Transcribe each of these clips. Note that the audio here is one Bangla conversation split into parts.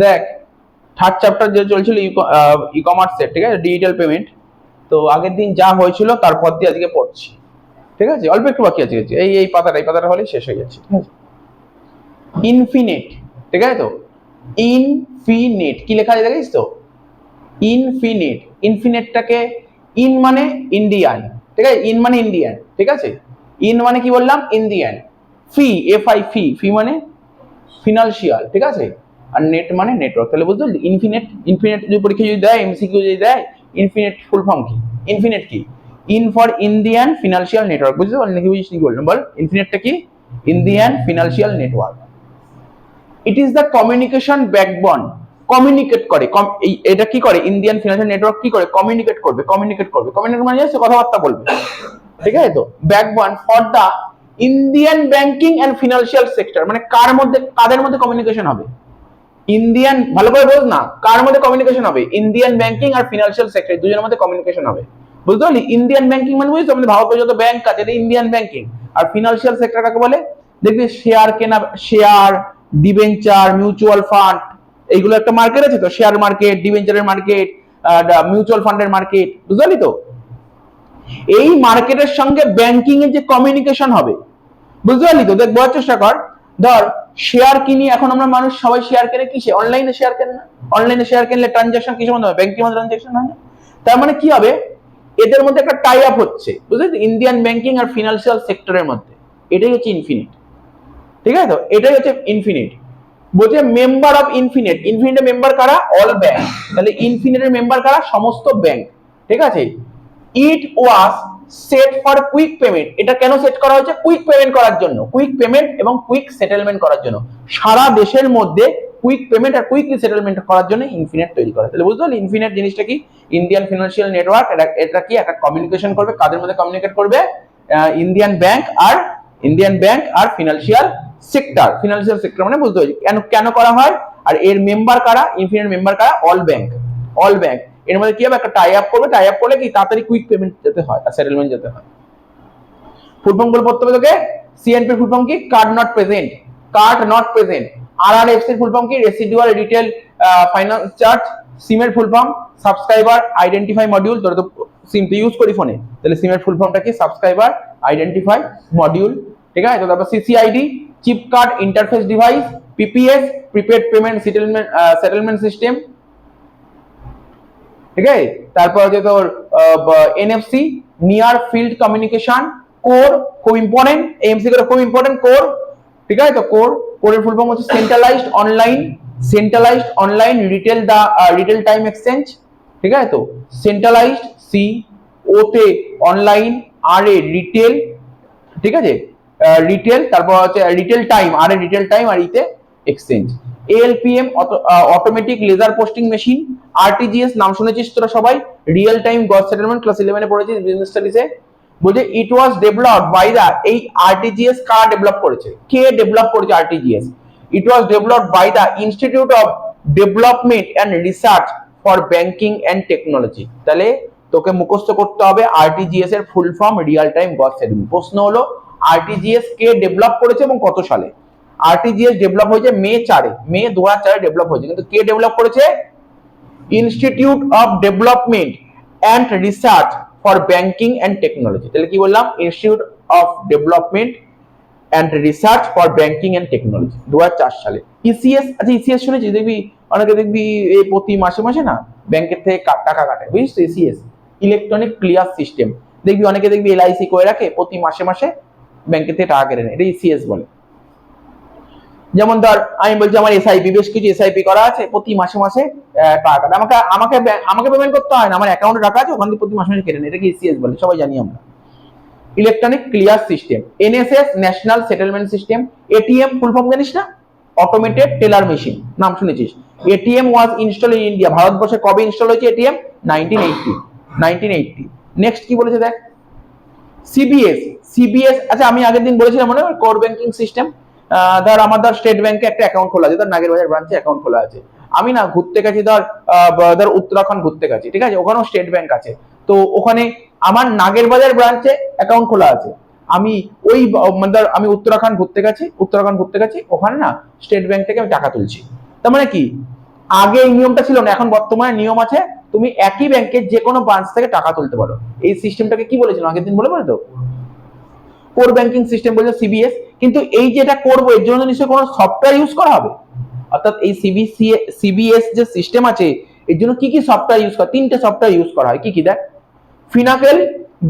দেখ থার্ড চ্যাপ্টার যে চলছিল ই কমার্সের, ঠিক আছে, ডিজিটাল পেমেন্ট। তো আগের দিন যা হয়েছিল তারপর দিয়ে আজকে পড়ছি, ঠিক আছে, অল্প একটু বাকি আছে, এই পাতাটা হলে শেষ হয়ে যাচ্ছে, ঠিক আছে। ইনফিনিট, ঠিক আছে, তো ইনফিনিট কি লেখা আছে দেখিস তো, ইনফিনিট। ইনফিনিটটাকে ইন মানে ইন্ডিয়ান, ঠিক আছে, ইন মানে ইন্ডিয়ান, ঠিক আছে, ইন মানে কি বললাম ইন্ডিয়ান, ফি এফ আই ফি, ফি মানে ফিনান্সিয়াল, ঠিক আছে, আর নেট মানে নেটওয়ার্ক। তাহলে বুঝতে পারলি ইনফিনিট, ইনফিনিট যদি পরীক্ষা যদি দেয়, এমসিকিউ যদি দেয়, ইনফিনিট ফুল ফর্ম কি, ইনফিনিট কি, in for Indian financial network, বুঝতে পারলি নাকি, বুঝিস কি বললাম বল, ইনফিনিটটা কি, Indian financial network. It is the communication backbone, communicate করে, এটা কি করে, ইন্ডিয়ান ফিনান্সিয়াল নেটওয়ার্ক কি করে, কমিউনিকেট করবে, কমিউনিকেট মানে হচ্ছে কথাবার্তা বলবে, ঠিক আছে, তো backbone for the Indian banking and financial sector, মানে কার মধ্যে, কাদের মধ্যে কমিউনিকেশন হবে, ইন্ডিয়ান, ভালো করে বোঝ না, কার মধ্যে কমিউনিকেশন হবে, ইন্ডিয়ান ব্যাংকিং আর ফিনান্সিয়াল সেক্টর দুজনের মধ্যে কমিউনিকেশন হবে, বুঝতে পারলি। ইন্ডিয়ান ব্যাংকিং মানে বুঝছো, আমাদের ভারতের যত ব্যাংক আছে এটা ইন্ডিয়ান ব্যাংকিং, আর ফিনান্সিয়াল সেক্টর কাকে বলে, দেখবি শেয়ার কেনা, শেয়ার, ডিবেঞ্চার, মিউচুয়াল ফান্ড, এইগুলো একটা মার্কেট আছে তো, শেয়ার মার্কেট, ডিবেঞ্চারের মার্কেট, মিউচুয়াল ফান্ডের মার্কেট, বুঝতে পারলি তো। এই মার্কেটের সঙ্গে ব্যাংকিং এর যে কমিউনিকেশন হবে, বুঝতে পারলি তো, দেখ বোঝার চেষ্টা কর, ধর শেয়ার কিনি, এখন আমরা মানুষ সবাই শেয়ার কেনে কিসে, অনলাইনে শেয়ার কেনে না, অনলাইনে শেয়ার কিনলে ট্রানজাকশন কিসের মধ্যে হবে, ব্যাংকের মধ্যে ট্রানজাকশন হয় না, তার মানে কি হবে, এদের মধ্যে একটা টাই আপ হচ্ছে, বুঝলি, ইন্ডিয়ান ব্যাংকিং আর ফিনান্সিয়াল সেক্টরের মধ্যে, এটাই হচ্ছে ইনফিনিট, ঠিক আছে, তো এটাই হচ্ছে ইনফিনিট। বলছে মেম্বার অফ ইনফিনিট, ইনফিনিটের মেম্বার কারা, অল ব্যাংক, তাহলে ইনফিনিটের মেম্বার কারা, সমস্ত ব্যাংক, ঠিক আছে। It was set for quick payment, এটা কেন সেট করা হয়েছে, কুইক পেমেন্ট করার জন্য, কুইক পেমেন্ট এবং কুইক সেটেলমেন্ট করার জন্য, সারা দেশের মধ্যে কুইক পেমেন্ট আর কুইকলি সেটেলমেন্ট করার জন্য ইনফিনিট তৈরি করা। তাহলে বুঝতে পারলি ইনফিনিট জিনিসটা কি, ইন্ডিয়ান ফিনান্সিয়াল নেটওয়ার্ক, এটা কি একটা কমিউনিকেশন করবে, কাদের মধ্যে কমিউনিকেট করবে, ইন্ডিয়ান ব্যাংক আর ফিনান্সিয়াল সেক্টর, ফিনান্সিয়াল সেক্টর মানে বুঝতে পারছি কেন কেন করা হয়, আর এর মেম্বার কারা, ইনফিনিট মেম্বার কারা, অল ব্যাংক, অল ব্যাংক, এর মধ্যে কি হবে, একটা টাই আপ করবে, টাই আপ করলে কি তাড়াতাড়ি কুইক পেমেন্ট যেতে হয় আর সেটেলমেন্ট যেতে হয়। ফুল ফর্ম গুলো পড়তে হবে তোকে, সিএনপি ফুল ফর্ম কি, card not present, card not present, RRFC full form কি, রেসিডুয়াল রিটেল ফাইন্যান্স চার্জ, সিমের full form subscriber identify module, তোরা তো সিম তো ইউজ করি ফোনে, তাহলে সিমের ফুল ফর্মটা কি, সাবস্ক্রাইবার আইডেন্টিফাই মডিউল, ঠিক আছে, তো তারপর CCID, chip card interface device, PPS prepaid payment settlement system, ঠিক আছে, তারপর হচ্ছে তোর NFC near field communication, CORE খুব ইম্পর্টেন্ট, এমসি করে খুব ইম্পর্টেন্ট কোর, ঠিক আছে, তো কোরের ফুল ফর্ম হচ্ছে centralized online retail time exchange, ঠিক আছে, তো সেন্ট্রালাইজড, সি ওতে অনলাইন, আর এ রিটেল, ঠিক আছে, রিটেল, তারপর হচ্ছে রিটেল টাইম, আর এ রিটেল টাইম, আর ইতে exchange, ALPM automatic laser posting machine, RTGS নাম শুনেছিস তোরা সবাই, real time gross settlement, class 11 এ পড়েছিস বিজনেস স্টাডিজে। বলছে ইট ওয়াজ ডেভেলপড বাই দা, এই আরটিজিএস কারা ডেভেলপ করেছে, কে ডেভেলপ করেছে RTGS, it was developed by the institute of development and research for banking and technology. তাহলে তোকে মুখস্থ করতে হবে আরটিজিএস এর full form, real time gross settlement. প্রশ্ন হলো আরটিজিএস কে ডেভেলপ করেছে এবং কত সালে, আরটিজিএস ডেভেলপ হয়েছে মে 2004 ডেভেলপ হয়েছে, কিন্তু কে ডেভেলপ করেছে, institute of development and research for banking and technology. তাহলে কি বললাম, institute of development and research for banking and technology 2004 সালে। ইসিএস, আচ্ছা ইসিএস শুনেছিস, দেখবি অনেকে দেখবি এই প্রতি মাসে মাসে না ব্যাংকের থেকে টাকা কাটে, বুঝিস তো, ইসিএস ইলেকট্রনিক ক্লিয়ার সিস্টেম, দেখবি অনেকে দেখবি এলআইসি করে রাখে, প্রতি মাসে মাসে ব্যাংকের থেকে টাকা কেটে নেয়, এটা ইসিএস বলে। যেমন ধর আমি বলছি আমার এসআইপি, বেশ কিছু এসআইপি করা আছে, প্রতি মাসে মাসে টাকা কাটে, আমাকে পেমেন্ট করতে হয় না, আমার অ্যাকাউন্টে টাকা আছে, ওখান থেকে প্রতি মাসে মাসে কেটে নেয়, এটাকে ইসিএস বলে, সবাই জানি আমরা। Electronic clear system, NSS national settlement system, ATM full form জানিস না, অটোমেটেড টেলার মেশিন, নাম শুনেছিস। ATM was install in India, ভারতবর্ষে কবে ইনস্টল হয়েছে এটিএম, 1980। নেক্সট কি বলেছে দেখ, সিবিএস, আচ্ছা আমি আগের দিন বলেছিলাম মনে হয়, কোর ব্যাংকিং সিস্টেম। ধর আমার স্টেট ব্যাংকে একটা অ্যাকাউন্ট খোলা আছে, ধর নাগের বাজার ব্রাঞ্চে অ্যাকাউন্ট খোলা আছে, আমি না ঘুরতে গেছি, ধর উত্তরাখণ্ড ঘুরতে গেছি, ঠিক আছে, ওখানেও স্টেট ব্যাংক আছে, তো ওখানে আমার নাগের বাজার ব্রাঞ্চে অ্যাকাউন্ট খোলা আছে, আমি ওই ধর আমি উত্তরাখণ্ড ঘুরতে গেছি, ওখানে না স্টেট ব্যাংক থেকে আমি টাকা তুলছি, তার মানে কি আগে এই নিয়মটা ছিল না, এখন বর্তমানে নিয়ম আছে, তুমি একই ব্যাংকের যে কোনো ব্রাঞ্চ থেকে টাকা তুলতে পারো। এই সিস্টেমটাকে কি বলেছিলাম আগের দিন, বলে তো কোর ব্যাংকিং সিস্টেম বলছে, সিবিএস। কিন্তু এই যেটা করবো এর জন্য নিশ্চয়ই কোনো সফটওয়্যার ইউজ করা হবে, অর্থাৎ এই সিবিএস যে সিস্টেম আছে এর জন্য কি কি সফটওয়্যার ইউজ করা, তিনটে সফটওয়্যার ইউজ করা হয়। কি কি দেখ, Finacle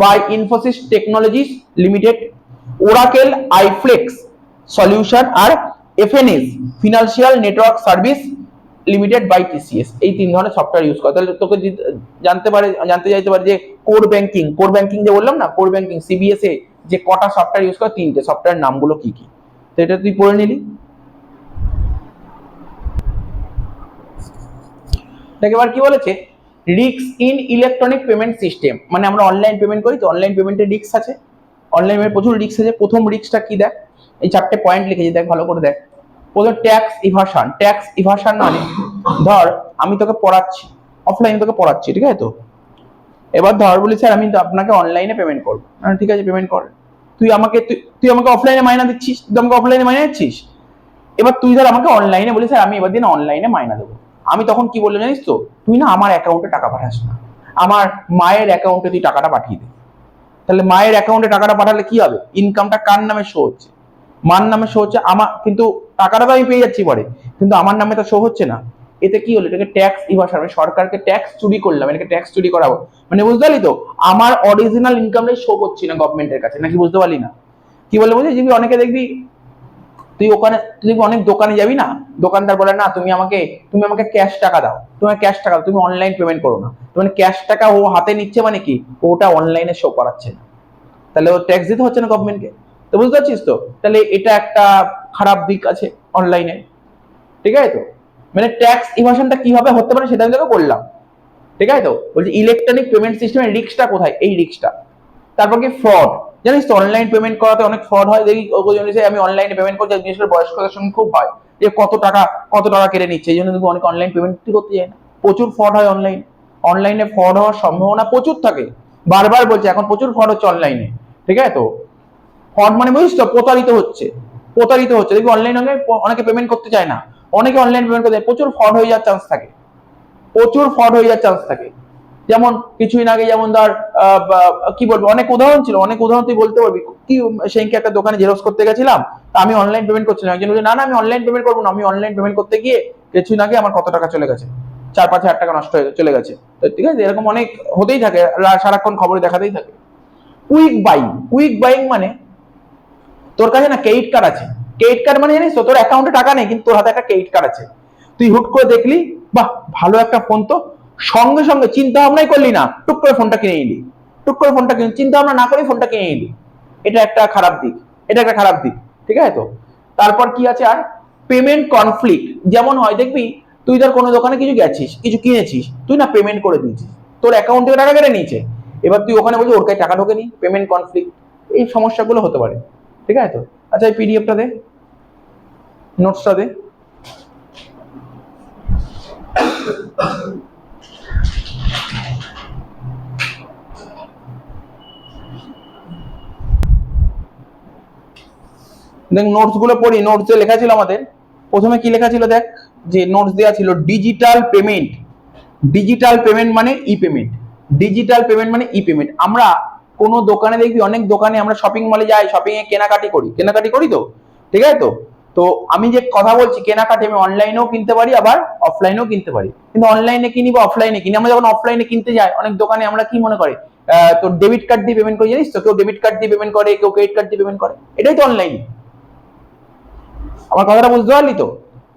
by Infosys technologies limited, Oracle iFlex solution, আর FNS financial network service limited by TCS. এই তিন ধরনের সফটওয়্যার ইউজ করে। তাহলে তোকে জানতে চাইতে পারে যে কোর ব্যাংকিং যে বললাম না, কোর ব্যাংকিং সিবিএস এ যে কটা সফটওয়্যার ইউজ করে, তিনটে সফটওয়্যার নামগুলো কি কি, তো এটা তুই পড়ে নিলি। এবার কি বলেছে, risk in electronic payment system, মানে আমরা অনলাইন পেমেন্ট করি তো অনলাইন পেমেন্টে রিস্ক আছে, অনলাইন পেমেন্ট প্রচুর রিস্ক আছে। প্রথম রিস্কটা কি দেখ, এই চারটে পয়েন্ট লিখেছি, দেখ ভালো করে দেখ। প্রথম ট্যাক্স ইভাশন। ট্যাক্স ইভাশন মানে ধর আমি তোকে পড়াচ্ছি, অফলাইনে তোকে পড়াচ্ছি, ঠিক আছে তো, এবার ধর বলি স্যার আমি আপনাকে অনলাইনে পেমেন্ট করবো, ঠিক আছে পেমেন্ট কর। তুই আমাকে অফলাইনে মাইনা দিচ্ছিস, তুই আমাকে অফলাইনে মাইনা দিচ্ছিস। এবার তুই ধর আমাকে অনলাইনে বলিস স্যার আমি এবার দিন অনলাইনে মাইনা দেবো, আমি তখন কি বললাম জানিস তো, তুই না আমার অ্যাকাউন্টে টাকা পাঠাস না, আমার মায়ের অ্যাকাউন্টে তুই টাকাটা পাঠিয়ে দে। তাহলে মায়ের অ্যাকাউন্টে টাকাটা পাঠালে কি হবে, ইনকামটা কার নামে শো হচ্ছে, মার নামে শো হচ্ছে, আমার কিন্তু টাকাটা তো আমি পেয়ে যাচ্ছি পরে, কিন্তু আমার নামে তো শো হচ্ছে না। এতে কি হলো, এটাকে ট্যাক্স ইভাশন, আমি সরকারকে ট্যাক্স চুরি করলাম, এটাকে ট্যাক্স চুরি করাবো, মানে বুঝতে পারলি তো, আমার অরিজিনাল ইনকামটাই শো করছি না গভর্নমেন্টের কাছে, নাকি বুঝতে পারলি না কি বলে বুঝলি। অনেকে দেখবি তুই অনেক দোকানে যাবি না, দোকানদার বলে না তুমি আমাকে ক্যাশ টাকা দাও, তোমার ক্যাশ টাকা দাও, তুমি অনলাইন পেমেন্ট করো না, মানে ক্যাশ টাকা ও হাতে নিচ্ছে, মানে কি ওটা অনলাইনে শো করাচ্ছে না, তাহলে ও ট্যাক্স দিতে হচ্ছে না গভর্নমেন্টকে। তো বুঝতে পারছিস তো, তাহলে এটা একটা খারাপ দিক আছে অনলাইনে, ঠিক আছে তো। মানে ট্যাক্স ইভাশনটা কিভাবে হতে পারে সেটা আমি তোকে বললাম, ঠিক আছে তো। বলছি ইলেকট্রনিক পেমেন্ট সিস্টেমের রিস্কটা কোথায়, এই রিস্কটা। তারপর কি ফ্রড, জানিস তো অনলাইন পেমেন্ট করাতে অনেক ফ্রড হয়, দেখি আমি অনলাইনে পেমেন্ট করছি, বিশেষ করে বয়স্কদের সঙ্গে খুব হয় যে কত টাকা কেটে নিচ্ছে, এই জন্য কিন্তু অনেক অনলাইন পেমেন্ট করতে যায় না, প্রচুর ফ্রড হয় অনলাইনে ফ্রড হওয়ার সম্ভাবনা প্রচুর থাকে, বারবার বলছে এখন প্রচুর ফ্রড হচ্ছে অনলাইনে, ঠিক আছে তো। ফ্রড মানে বুঝিস তো, প্রতারিত হচ্ছে দেখবি অনলাইনে অনেকে পেমেন্ট করতে চায় না, অনেকে অনলাইন পেমেন্ট করতে প্রচুর ফ্রড হয়ে যাওয়ার চান্স থাকে, যেমন কিছুদিন আগে যেমন ধর কি বলবো, অনেক উদাহরণ ছিল, অনেক উদাহরণ তুই বলতে পারবি কি, সেদিনকে একটা দোকানে জেরক্স করতে গেছিলাম, তা আমি অনলাইন পেমেন্ট করছিলাম, একজন বলছে না আমি অনলাইন পেমেন্ট করবো না, আমি অনলাইন পেমেন্ট করতে গিয়ে কিছুদিন আগে আমার কত টাকা চলে গেছে, 4-5 হাজার টাকা নষ্ট হয়ে চলে গেছে। ঠিক আছে, এরকম অনেক হতেই থাকে, সারাক্ষণ খবরে দেখাতেই থাকে। কুইক বাইং মানে তোর কাছে না ক্রেডিট কার্ড আছে, ক্রেডিট কার্ড মানে জানিস তো তোর অ্যাকাউন্টে টাকা নেই কিন্তু তোর হাতে একটা ক্রেডিট কার্ড আছে, তুই হুট করে দেখলি বাহ ভালো একটা ফোন, তো সঙ্গে সঙ্গে চিন্তা ভাবনাই করলি না, টুক করে ফোনটা কিনে নিলি, চিন্তা ভাবনা না করে ফোনটা কিনে নিলি, এটা একটা খারাপ দিক, ঠিক আছে তো। তারপর কি আছে আর, পেমেন্ট কনফ্লিক্ট, যেমন হয় দেখবি তুই ধর কোনো দোকানে কিছু গেছিস, কিছু কিনেছিস, তুই না পেমেন্ট করে দিয়েছিস, তোর অ্যাকাউন্ট থেকে টাকা কেটে নিয়েছে, এবার তুই ওখানে বলছিস ওর কাছে টাকা ঢোকেনি, পেমেন্ট কনফ্লিক্ট, এই সমস্যাগুলো হতে পারে, ঠিক আছে তো। আচ্ছা এই পিডিএফটা দে, নোটসটা দে। দেখ নোটস গুলো পড়ি, নোটসে লেখা ছিল আমাদের, প্রথমে কি লেখা ছিল দেখ, যে নোটস দেওয়া ছিল ডিজিটাল পেমেন্ট মানে ই পেমেন্ট, আমরা কোন দোকানে দেখবি, অনেক দোকানে আমরা শপিং মলে যাই, শপিং এ কেনাকাটি করি তো, ঠিক আছে তো। তো আমি যে কথা বলছি কেনাকাটি, আমি অনলাইনেও কিনতে পারি আবার অফলাইনেও কিনতে পারি, কিন্তু অনলাইনে কিনি বা অফলাইনে কিনি, আমরা যখন অফলাইনে কিনতে যাই অনেক দোকানে আমরা কি মনে করি, তো ডেবিট কার্ড দিয়ে পেমেন্ট করি, জানিস তো, কেউ ডেবিট কার্ড দিয়ে পেমেন্ট করে, কেউ ক্রেডিট কার্ড দিয়ে পেমেন্ট করে, এটাই তো অনলাইন। আমার কথাটা বুঝতে পারলি তো,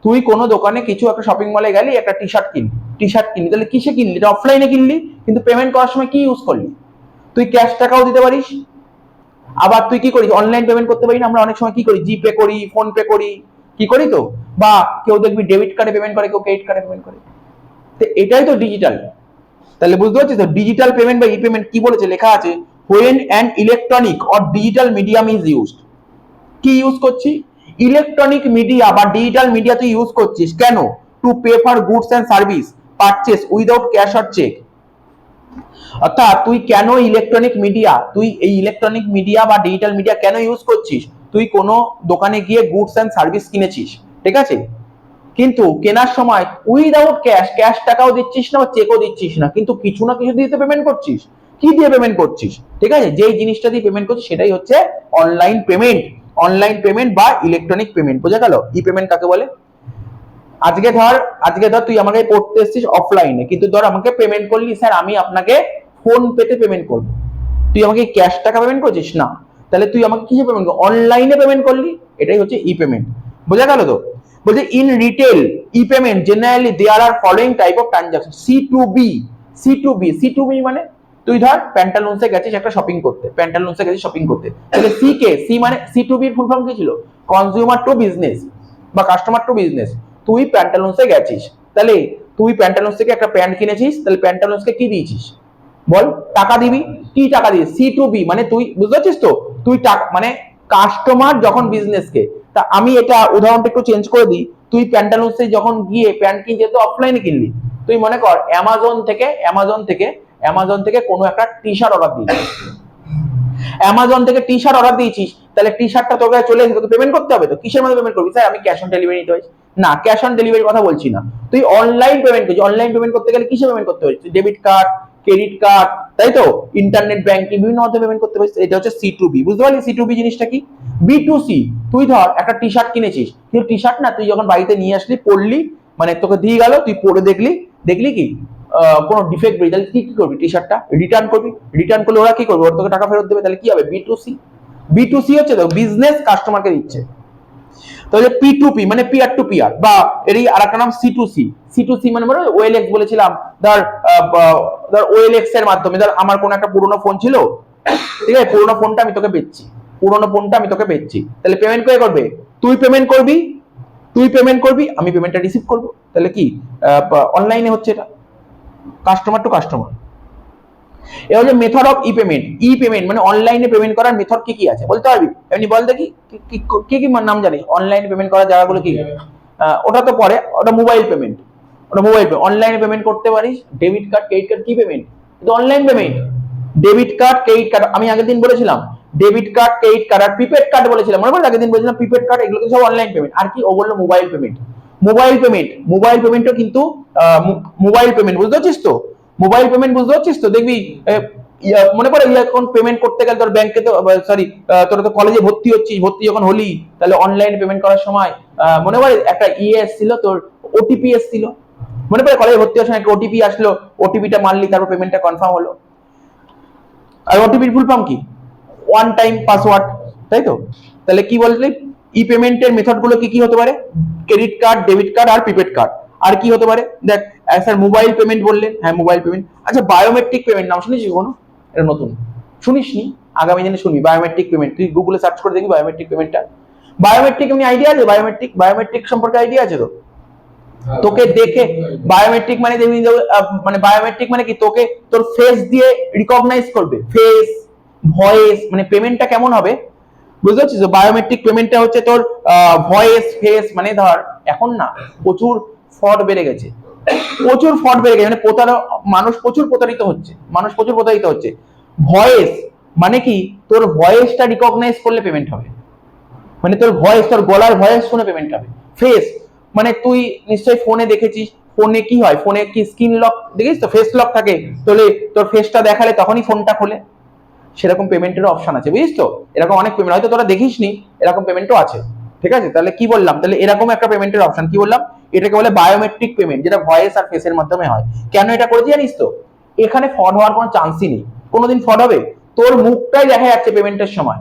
তুই কোনো দোকানে কিছু একটা শপিং মলে গেলি, একটা টি শার্ট কিনলি, তাহলে কিসে কিনলি, এটা অফলাইনে কিনলি, কিন্তু পেমেন্ট করার সময় কি ইউজ করলি, তুই ক্যাশ টাকাও দিতে পারিস, আবার তুই কি করিস অনলাইন পেমেন্ট করতে পারি না, আমরা অনেক সময় কি করি জিপে করি, ফোন পে করি, কি করি তো, বা কেউ দেখবি ডেবিট কার্ডে পেমেন্ট করে, কেউ ক্রেডিট কার্ডে পেমেন্ট করে, তো এটাই তো ডিজিটাল। তাহলে বুঝতে পারছিস তো, ডিজিটাল পেমেন্ট বা ই পেমেন্ট কি বলেছে, লেখা আছে when an electronic or digital medium is used, কি ইউজ করছি, ইলেকট্রনিক মিডিয়া বা ডিজিটাল মিডিয়া তুই ইউজ করছিস কেন, to pay for goods and service purchase without cash or cheque, অর্থাৎ তুই কেন এই ইলেকট্রনিক মিডিয়া বা ডিজিটাল মিডিয়া কেন ইউজ করছিস, তুই কোনো দোকানে গিয়ে গুডস এন্ড সার্ভিস কিনেছিস, ঠিক আছে, কিন্তু কেনার সময় উইদাউট ক্যাশ টাকাও দিচ্ছিস না বা চেকও দিচ্ছিস না, কিন্তু কিছু না কিছু দিয়ে পেমেন্ট করছিস। কি দিয়ে পেমেন্ট করছিস? ঠিক আছে, যেই জিনিসটা দিয়ে পেমেন্ট করছিস সেটাই হচ্ছে অনলাইন পেমেন্ট। অনলাইন পেমেন্ট বা ইলেকট্রনিক পেমেন্ট, বোঝা গেল? ই পেমেন্ট কাকে বলে? আজকে ধর তুই আমাকে পড়তে এসেছিস অফলাইনে, কিন্তু ধর আমাকে পেমেন্ট করলি, স্যার আমি আপনাকে ফোন পেতে পেমেন্ট করব, তুই আমাকে ক্যাশ টাকা পেমেন্ট করছিস না, তাহলে তুই আমাকে কিসে পেমেন্ট করবি? অনলাইনে পেমেন্ট করলি, এটাই হচ্ছে ই পেমেন্ট। বোঝা গেল তো? বলছে in retail E payment generally there are following type of transaction. C to B মানে তুই ধর প্যান্টালুন্সে গেছিস একটা শপিং করতে, তাহলে সি মানে সি টু বি এর ফুল ফর্ম কি ছিল? কনজিউমার টু বিজনেস বা কাস্টমার টু বিজনেস। তুই প্যান্টালুন্সে গেছিস, তাহলে তুই প্যান্টালুন্স থেকে একটা প্যান্ট কিনেছিস, তাহলে প্যান্টালুন্সকে কি দিয়েছিস? বল, টাকা দিবি। কি টাকা দিবি? সি টু বি মানে তুই, বুঝতে পারছিস তো? তুই টাকা মানে কাস্টমার যখন বিজনেসকে, তা আমি এটা উদাহরণটা একটু চেঞ্জ করে দিই। তুই প্যান্টালুন্সে যখন গিয়ে প্যান্ট কিনতে, তো অফলাইনে কিনলি, তুই মনে কর অ্যামাজন থেকে কোনো একটা টি শার্ট অর্ডার দিয়েছিস, তাহলে টি শার্টটা তোর কাছে চলে এসে তোকে পেমেন্ট করতে হবে। তো কিসের মধ্যে পেমেন্ট করবি? স্যার আমি ক্যাশ অন ডেলিভারি নিতে হয়েছে না, ক্যাশ অন ডেলিভারির কথা বলছি না, তুই অনলাইন পেমেন্ট করছিস। অনলাইন পেমেন্ট করতে গেলে কিসে পেমেন্ট করতে হচ্ছে? ডেবিট কার্ড, ক্রেডিট কার্ড, তাই তো, ইন্টারনেট ব্যাংকিং, বিভিন্ন মাধ্যমে পেমেন্ট করতে পারিস। এটা হচ্ছে সি টু বি। বুঝতে পারলি সি টু বি জিনিসটা কি? বি টু সি, তুই ধর একটা টি শার্ট কিনেছিস, কিন্তু টি শার্ট না তুই যখন বাড়িতে নিয়ে আসলি, পরলি, মানে তোকে দিয়ে গেল, তুই পরে দেখলি কি কোনো ডিফেক্ট বেরিয়ে, তাহলে কি করবি? টি শার্টটা রিটার্ন করবি। রিটার্ন করলে ওরা কি করবে? ওরা তোকে টাকা ফেরত দেবে। তাহলে কি হবে? বি টু সি হচ্ছে তো বিজনেস কাস্টমারকে দিচ্ছে। তাহলে পি টু পি মানে পিয়ার টু পিয়ার, বা এরই আরেকটা নাম সি টু সি। মানে ওএলএক্স বলেছিলাম, ধর ওএলএক্স এর মাধ্যমে, ধর আমার কোনো একটা পুরনো ফোন ছিল, ঠিক আছে, পুরনো ফোনটা আমি তোকে বেচছি, তাহলে পেমেন্ট কে করবে? তুই পেমেন্ট করবি, আমি পেমেন্টটা রিসিভ করব। তাহলে কি অনলাইনে হচ্ছে এটা, কাস্টমার টু কাস্টমার। এটা হচ্ছে মেথড অফ ই পেমেন্ট মানে অনলাইনে পেমেন্ট করার মেথড কি কি আছে বলতে পারবি? এমনি বল দেখি, কি কি নাম জানিস অনলাইনে পেমেন্ট করার জায়গাগুলো? কি ওটা তো পরে, ওটা মোবাইল পেমেন্ট। অনলাইনে পেমেন্ট করতে পারিস। ডেবিট কার্ড, ক্রেডিট কার্ড কি পেমেন্ট? এটা online payment. Debit card, credit card, আমি আগের দিন বলেছিলাম ডেবিট কার্ড, ক্রেডিট কার্ড আর প্রিপেড কার্ড বলেছিলাম, মনে পড়ে? আগের দিন বলেছিলাম প্রিপেড কার্ড, এগুলো সব অনলাইন পেমেন্ট। আর কি ও বললো? মোবাইল পেমেন্টও কিন্তু মোবাইল পেমেন্ট, বুঝতে পারছিস তো? দেখবি মনে পড়ে এখন পেমেন্ট করতে গেলে তোর ব্যাংকে তো, সরি, তোরা তো কলেজে ভর্তি যখন হলি, তাহলে অনলাইন পেমেন্ট করার সময় মনে পড়ে একটা এসেছিল, তোর ওটিপি এসেছিল, মনে পড়ে? কলেজে ভর্তি হওয়ার সময় একটা ওটিপি আসলো, ওটিপিটা মারলি, তারপর পেমেন্টটা কনফার্ম হলো। আর ওটিপির ফুল ফর্ম কি? ওয়ান টাইম পাসওয়ার্ড, তাই তো? তাহলে কি বললি? ই পেমেন্টের মেথড গুলো কি কি হতে পারে? ক্রেডিট কার্ড, ডেবিট কার্ড আর প্রিপেড কার্ড। আর কি হতে পারে? দেখ, স্যার মোবাইল পেমেন্ট বললেন, হ্যাঁ মোবাইল পেমেন্ট। আচ্ছা, বায়োমেট্রিক পেমেন্ট নাম শুনেছিস কোনো? এটা নতুন, শুনিসনি? আগামী দিনে শুনবি বায়োমেট্রিক পেমেন্ট। তুই গুগলে সার্চ করে দেখবি বায়োমেট্রিক পেমেন্টটা। বায়োমেট্রিক এমনি আইডিয়া আছে? বায়োমেট্রিক সম্পর্কে আইডিয়া আছে তো? তোকে দেখে বায়োমেট্রিক মানে বায়োমেট্রিক মানে কি? তোকে তোর ফেস দিয়ে রিকগনাইজ করবে, ফেস, ভয়েস, মানে পেমেন্টটা কেমন হবে বুঝতে পারছিস? বায়োমেট্রিক পেমেন্টটা হচ্ছে তোর ভয়েস, ফেস, মানে ধর এখন না প্রচুর ফ্রড বেড়ে গেছে, মানে মানুষ প্রচুর প্রতারিত হচ্ছে। ভয়েস মানে কি? তোর ভয়েসটা রিকগনাইজ করলে পেমেন্ট হবে, মানে তোর গলার ভয়েস শুনে পেমেন্ট হবে। ফেস মানে তুই নিশ্চয়ই ফোনে দেখেছিস, ফোনে কি হয়? ফোনে কি স্ক্রিন লক দেখিস তো, ফেস লক থাকে, তাহলে তোর ফেসটা দেখালে তখনই ফোনটা খোলে। সেরকম পেমেন্টের অপশন আছে, বুঝিস তো? এরকম অনেক পেমেন্ট হয়তো তোরা দেখিসনি, এরকম পেমেন্টও আছে, ঠিক আছে? তাহলে কি বললাম? তাহলে এরকম একটা পেমেন্টের অপশন কি বললাম? এটাকে বলে বায়োমেট্রিক পেমেন্ট, যেটা ভয়েস আর ফেসের মাধ্যমে হয়। কেন এটা করেছি জানিস তো? এখানে ফ্রড হওয়ার কোনো চান্সই নেই। কোনোদিন ফ্রড হবে? তোর মুখটাই দেখা যাচ্ছে পেমেন্টের সময়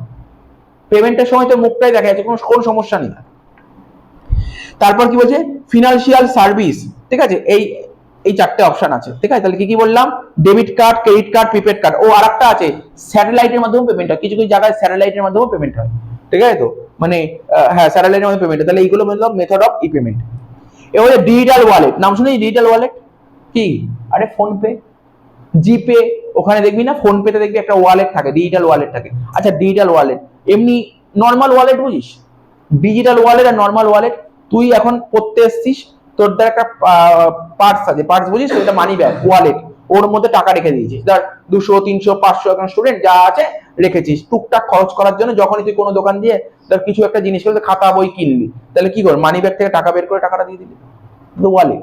তোর মুখটাই দেখা যাচ্ছে, কোনো সমস্যা নেই। তারপর কি বলছে? ফিনান্সিয়াল সার্ভিস, ঠিক আছে? এই চারটে অপশন আছে, ঠিক আছে? তাহলে কি কি বললাম? Debit card, credit card, prepaid card. ও আরেকটা আছে, স্যাটেলাইটের মাধ্যমে পেমেন্ট হয়, কিছু কিছু জায়গায় স্যাটেলাইটের মাধ্যমে পেমেন্ট হয়, ঠিক আছে তো? মানে হ্যাঁ, স্যাটেলাইটের মাধ্যমে পেমেন্ট। তাহলে এইগুলো বললাম মেথড অফ ই পেমেন্ট। এবারে ডিজিটাল ওয়ালেট, নাম শুনেছি? ডিজিটাল ওয়ালেট কি? আরে ফোনপে, জিপে, ওখানে দেখবি না ফোনপেতে দেখবি একটা ওয়ালেট থাকে, ডিজিটাল ওয়ালেট থাকে। আচ্ছা, ডিজিটাল ওয়ালেট এমনি নর্মাল ওয়ালেট বুঝিস? ডিজিটাল ওয়ালেট আর নর্মাল ওয়ালেট, তুই এখন পড়তে এসছিস, তোর দ্বারা একটা পার্স আছে, পার্স বুঝিস? এটা মানি ব্যাগ, ওর মধ্যে টাকা রেখে দিয়েছিস, ধর 200 300 500 এখন স্টুডেন্ট যা আছে রেখেছিস টুকটাক খরচ করার জন্য। যখনই তুই কোনো দোকান দিয়ে ধর কিছু একটা জিনিস কিনলি, খাতা বই কিনলি, তাহলে কি কর, মানি ব্যাগ থেকে টাকা বের করে টাকাটা দিয়ে দিলি, ওয়ালেট।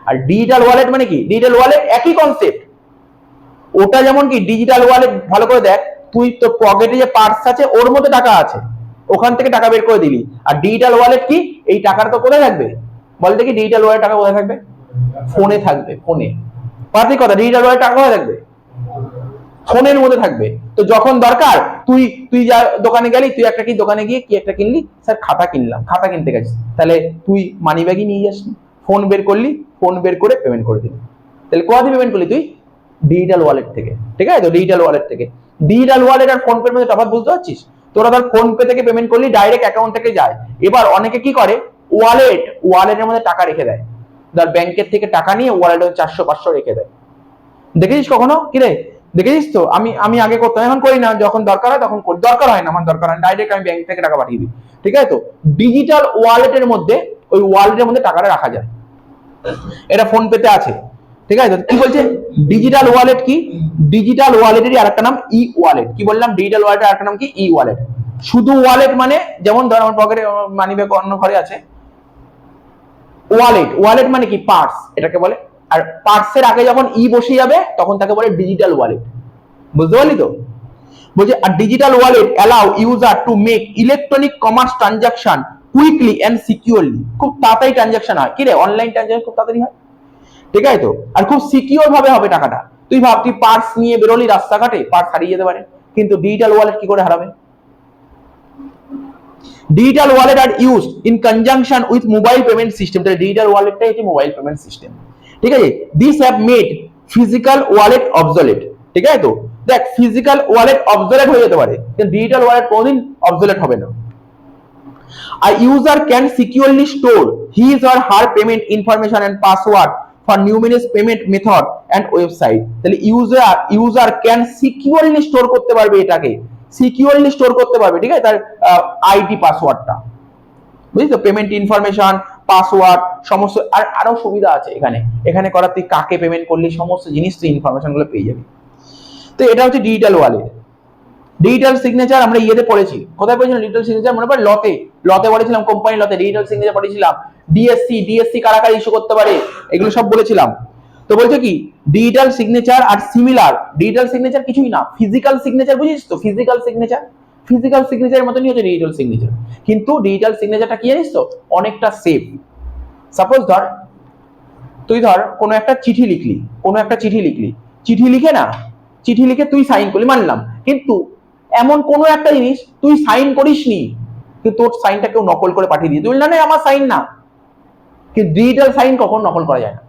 আর ডিজিটাল ওয়ালেট মানে কি, ডিজিটাল ওয়ালেট একই কনসেপ্ট। ওটা যেমন কি ডিজিটাল ওয়ালেট, ভালো করে দেখ, তুই তো পকেটে যে পার্স আছে ওর মধ্যে টাকা আছে, ওখান থেকে টাকা বের করে দিলি। আর ডিজিটাল ওয়ালেট কি, এই টাকাটা তো কোথায় থাকবে বল দেখি, ডিজিটাল ওয়ালেট টাকা কোথায় থাকবে, ফোনে থাকবে, ফোনে। পারতি কথা, ডিজিটাল ওয়ালেট টাকা কোথায় থাকবে, ফোনের মধ্যে থাকবে। তো যখন দরকার তুই তুই যা দোকানে গেলি, তুই একটা কি দোকানে গিয়ে কি একটা কিনলি, স্যার খাতা কিনলাম, খাতা কিনতে গেছিস, তাহলে তুই মানি ব্যাগই নিয়ে যাসনি, ফোন বের করলি, ফোন বের করে পেমেন্ট করে দিলি। তাহলে কোথা থেকে পেমেন্ট করলি তুই, ডিজিটাল ওয়ালেট থেকে, ঠিক আছে তো, ডিজিটাল ওয়ালেট থেকে। ডিজিটাল ওয়ালেট আর ফোন পের মধ্যে তফাৎ বুঝতে পারছিস? তোরা ধর ফোন পে থেকে পেমেন্ট করলি, ডাইরেক্ট অ্যাকাউন্ট থেকে যায়। এবার অনেকে কি করে, ওয়ালেটের মধ্যে টাকা রেখে দেয়, ধর ব্যাংকের থেকে টাকা নিয়ে ওয়ালেটে 400 500 রেখে দেয়। দেখেছিস কখনো কি রে, দেখেছিস তো? আমি আগে করতাম, এখন করি না, যখন দরকার হয় তখন করি, দরকার হয় না আমার, দরকার হয় ডাইরেক্ট আমি ব্যাংক থেকে টাকা পাঠিয়ে দিই, ঠিক আছে তো। ডিজিটাল ওয়ালেটের মধ্যে, ওই ওয়ালেটের মধ্যে টাকাটা রাখা যায়, এটা ফোন পেতে আছে, ঠিক আছে। কি বলছে ডিজিটাল ওয়ালেট কি, ডিজিটাল ওয়ালেটেরই আরেকটা নাম ই ওয়ালেট। কি বললাম, ডিজিটাল ওয়ালেটের আরেকটা নাম কি, ই ওয়ালেট। শুধু ওয়ালেট মানে, যেমন ধর আমার পকেটে মানি ব্যাগ অন্য ঘরে আছে, ওয়ালেট, ওয়ালেট মানে কি পার্স এটাকে বলে। আর পার্সের আগে যখন ই বসে যাবে তখন তাকে বলে ডিজিটাল ওয়ালেট, বুঝতে পারলি তো? বলছে আর digital wallet allow user to make electronic commerce transaction quickly and securely. খুব তাড়াতাড়ি ট্রানজাকশন হয়, কি রে, অনলাইন ট্রানজাকশন খুব তাড়াতাড়ি হয়, ঠিক আছে তো। আর খুব সিকিউর ভাবে হবে টাকাটা। তুই ভাব, তুই পার্স নিয়ে বেরোলি রাস্তাঘাটে, পার্স হারিয়ে যেতে পারে, কিন্তু ডিজিটাল ওয়ালেট কি করে হারাবে? Digital wallet are use in conjunction with mobile payment system. তাহলে ডিজিটাল ওয়ালেটটাই হচ্ছে মোবাইল পেমেন্ট সিস্টেম, ঠিক আছে। This have made physical wallet obsolete, ঠিক আছে তো। দেখ, ফিজিক্যাল ওয়ালেট অবসোলেট হয়ে যেতে পারে, কিন্তু ডিজিটাল ওয়ালেট কোনোদিন অবসোলেট হবে না। A user can securely store his or her payment information and password for numerous payment method and website. তাহলে user can securely store করতে পারবে, এটাকে সিকিউরলি স্টোর করতে পারবে, ঠিক আছে, তার আইডি পাসওয়ার্ডটা, বুঝলি তো, পেমেন্ট ইনফরমেশন, পাসওয়ার্ড, সমস্ত। আর আরো সুবিধা আছে এখানে করা, তুই কাকে পেমেন্ট করলি সমস্ত জিনিস তুই ইনফরমেশন গুলো পেয়ে যাবি। তো এটা হচ্ছে ডিজিটাল ওয়ালেট। ডিজিটাল সিগনেচার আমরা ইয়েতে পড়েছি, কোথায় পড়েছিলাম ডিজিটাল সিগনেচার, মনে পড়ে? লতে পড়েছিলাম, কোম্পানি লতে ডিজিটাল সিগনেচার পড়েছিলাম। ডিএসসি কারা কারা ইস্যু করতে পারে, এগুলো সব বলেছিলাম। তো বলছে কি, digital signature are similar, digital signature কিছুই না, ফিজিক্যাল সিগনেচার, বুঝিস তো, ফিজিক্যাল সিগনেচারের মতনই হচ্ছে ডিজিটাল সিগনেচার। কিন্তু ডিজিটাল সিগনেচারটা কি জানিস তো, অনেকটা সেফ। সাপোজ ধর তুই কোনো একটা চিঠি লিখলি, চিঠি লিখে তুই সাইন করলি, মানলাম, কিন্তু এমন কোনো একটা জিনিস তুই সাইন করিসনি, কিন্তু তোর সাইনটা কেউ নকল করে পাঠিয়ে দিয়ে, তুই না আমার সাইন না। কিন্তু ডিজিটাল সাইন কখনো নকল করা যায় না।